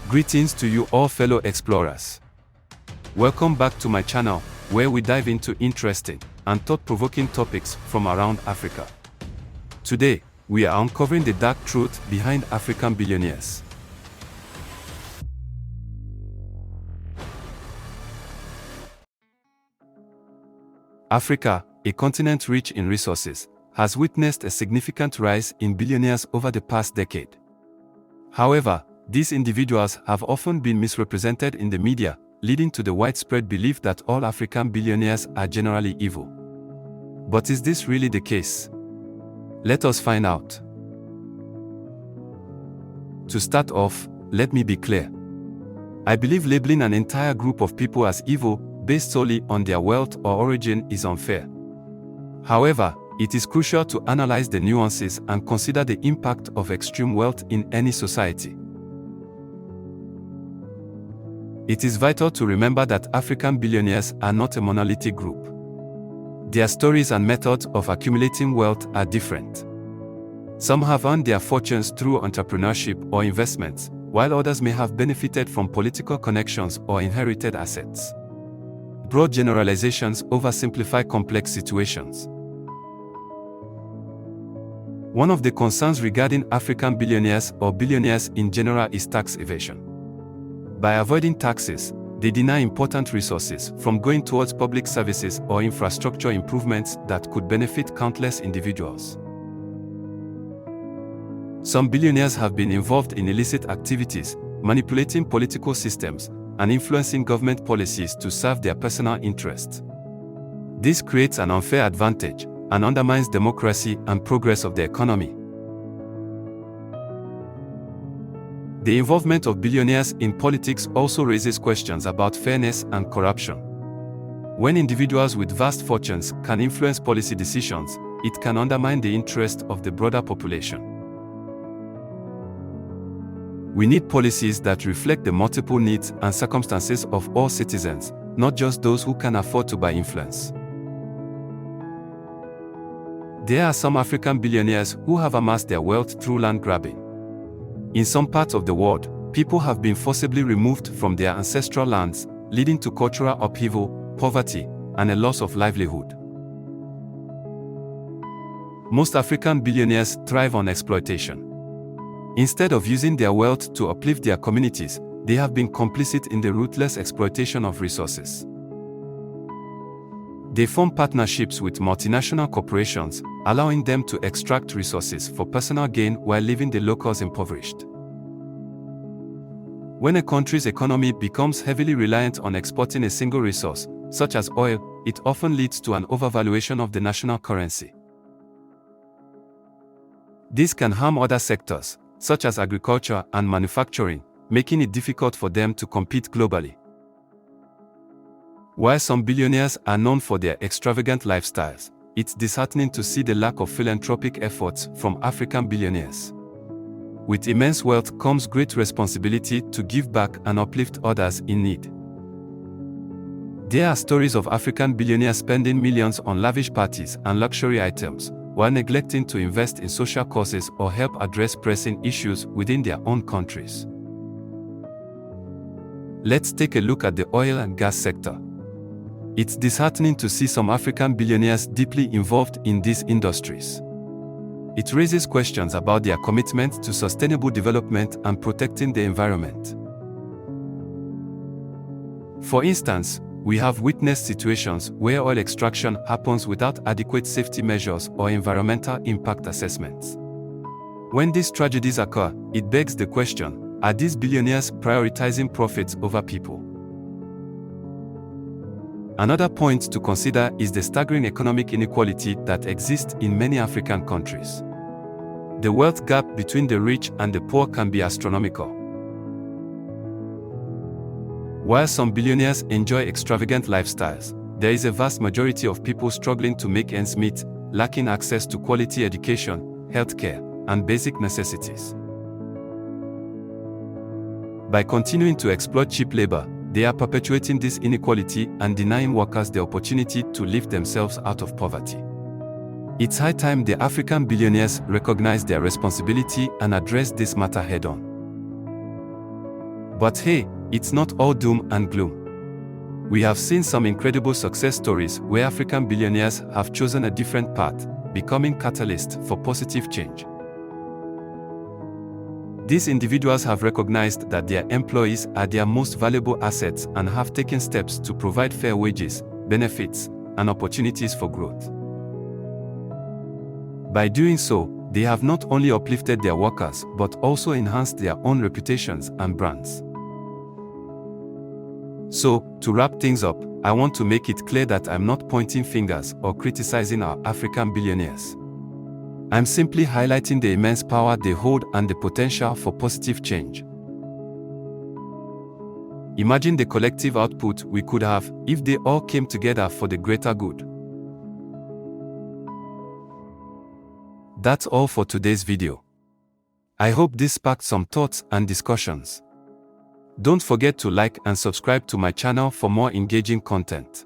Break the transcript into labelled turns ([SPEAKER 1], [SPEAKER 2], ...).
[SPEAKER 1] Greetings to you all fellow explorers. Welcome back to my channel, where we dive into interesting and thought-provoking topics from around Africa. Today, we are uncovering the dark truth behind African billionaires. Africa, a continent rich in resources, has witnessed a significant rise in billionaires over the past decade. However, these individuals have often been misrepresented in the media, leading to the widespread belief that all African billionaires are generally evil. But is this really the case? Let us find out. To start off, let me be clear. I believe labeling an entire group of people as evil based solely on their wealth or origin is unfair. However, it is crucial to analyze the nuances and consider the impact of extreme wealth in any society. It is vital to remember that African billionaires are not a monolithic group. Their stories and methods of accumulating wealth are different. Some have earned their fortunes through entrepreneurship or investments, while others may have benefited from political connections or inherited assets. Broad generalizations oversimplify complex situations. One of the concerns regarding African billionaires or billionaires in general is tax evasion. By avoiding taxes, they deny important resources from going towards public services or infrastructure improvements that could benefit countless individuals. Some billionaires have been involved in illicit activities, manipulating political systems, and influencing government policies to serve their personal interests. This creates an unfair advantage and undermines democracy and progress of the economy. The involvement of billionaires in politics also raises questions about fairness and corruption. When individuals with vast fortunes can influence policy decisions, it can undermine the interest of the broader population. We need policies that reflect the multiple needs and circumstances of all citizens, not just those who can afford to buy influence. There are some African billionaires who have amassed their wealth through land grabbing. In some parts of the world, people have been forcibly removed from their ancestral lands, leading to cultural upheaval, poverty, and a loss of livelihood. Most African billionaires thrive on exploitation. Instead of using their wealth to uplift their communities, they have been complicit in the ruthless exploitation of resources. They form partnerships with multinational corporations, allowing them to extract resources for personal gain while leaving the locals impoverished. When a country's economy becomes heavily reliant on exporting a single resource, such as oil, it often leads to an overvaluation of the national currency. This can harm other sectors, such as agriculture and manufacturing, making it difficult for them to compete globally. While some billionaires are known for their extravagant lifestyles, it's disheartening to see the lack of philanthropic efforts from African billionaires. With immense wealth comes great responsibility to give back and uplift others in need. There are stories of African billionaires spending millions on lavish parties and luxury items, while neglecting to invest in social causes or help address pressing issues within their own countries. Let's take a look at the oil and gas sector. It's disheartening to see some African billionaires deeply involved in these industries. It raises questions about their commitment to sustainable development and protecting the environment. For instance, we have witnessed situations where oil extraction happens without adequate safety measures or environmental impact assessments. When these tragedies occur, it begs the question, are these billionaires prioritizing profits over people? Another point to consider is the staggering economic inequality that exists in many African countries. The wealth gap between the rich and the poor can be astronomical. While some billionaires enjoy extravagant lifestyles, there is a vast majority of people struggling to make ends meet, lacking access to quality education, healthcare, and basic necessities. By continuing to exploit cheap labor, they are perpetuating this inequality and denying workers the opportunity to lift themselves out of poverty. It's high time the African billionaires recognize their responsibility and address this matter head-on. But hey, it's not all doom and gloom. We have seen some incredible success stories where African billionaires have chosen a different path, becoming catalysts for positive change. These individuals have recognized that their employees are their most valuable assets and have taken steps to provide fair wages, benefits, and opportunities for growth. By doing so, they have not only uplifted their workers but also enhanced their own reputations and brands. So, to wrap things up, I want to make it clear that I'm not pointing fingers or criticizing our African billionaires. I'm simply highlighting the immense power they hold and the potential for positive change. Imagine the collective output we could have if they all came together for the greater good. That's all for today's video. I hope this sparked some thoughts and discussions. Don't forget to like and subscribe to my channel for more engaging content.